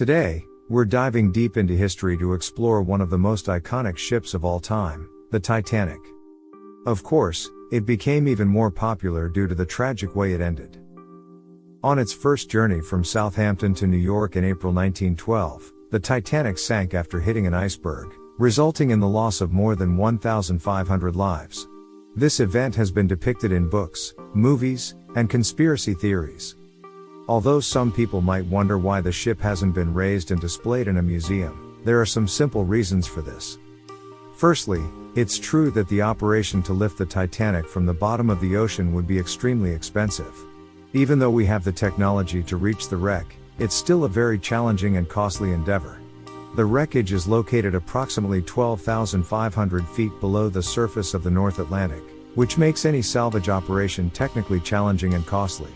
Today, we're diving deep into history to explore one of the most iconic ships of all time, the Titanic. Of course, it became even more popular due to the tragic way it ended. On its first journey from Southampton to New York in April 1912, the Titanic sank after hitting an iceberg, resulting in the loss of more than 1,500 lives. This event has been depicted in books, movies, and conspiracy theories. Although some people might wonder why the ship hasn't been raised and displayed in a museum, there are some simple reasons for this. Firstly, it's true that the operation to lift the Titanic from the bottom of the ocean would be extremely expensive. Even though we have the technology to reach the wreck, it's still a very challenging and costly endeavor. The wreckage is located approximately 12,500 feet below the surface of the North Atlantic, which makes any salvage operation technically challenging and costly.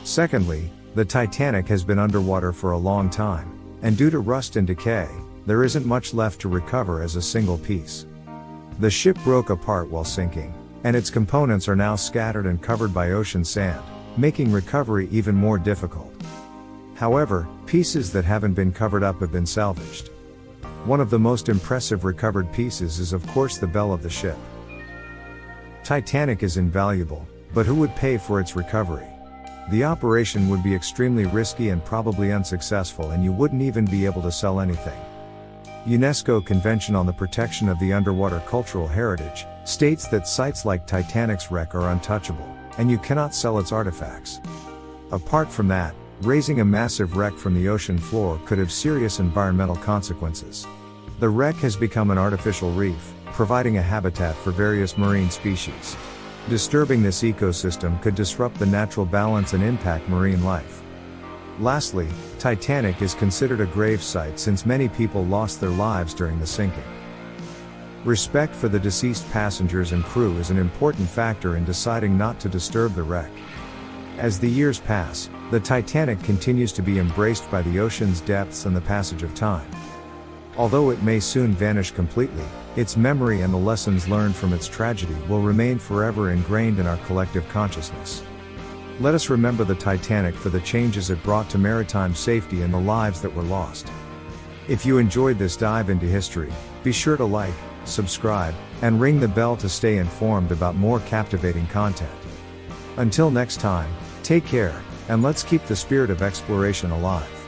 Secondly, the Titanic has been underwater for a long time, and due to rust and decay, there isn't much left to recover as a single piece. The ship broke apart while sinking, and its components are now scattered and covered by ocean sand, making recovery even more difficult. However, pieces that haven't been covered up have been salvaged. One of the most impressive recovered pieces is of course the bell of the ship. Titanic is invaluable, but who would pay for its recovery? The operation would be extremely risky and probably unsuccessful, and you wouldn't even be able to sell anything. UNESCO Convention on the Protection of the Underwater Cultural Heritage states that sites like Titanic's wreck are untouchable, and you cannot sell its artifacts. Apart from that, raising a massive wreck from the ocean floor could have serious environmental consequences. The wreck has become an artificial reef, providing a habitat for various marine species. Disturbing this ecosystem could disrupt the natural balance and impact marine life. Lastly, Titanic is considered a grave site since many people lost their lives during the sinking. Respect for the deceased passengers and crew is an important factor in deciding not to disturb the wreck. As the years pass, the Titanic continues to be embraced by the ocean's depths and the passage of time. Although it may soon vanish completely, its memory and the lessons learned from its tragedy will remain forever ingrained in our collective consciousness. Let us remember the Titanic for the changes it brought to maritime safety and the lives that were lost. If you enjoyed this dive into history, be sure to like, subscribe, and ring the bell to stay informed about more captivating content. Until next time, take care, and let's keep the spirit of exploration alive.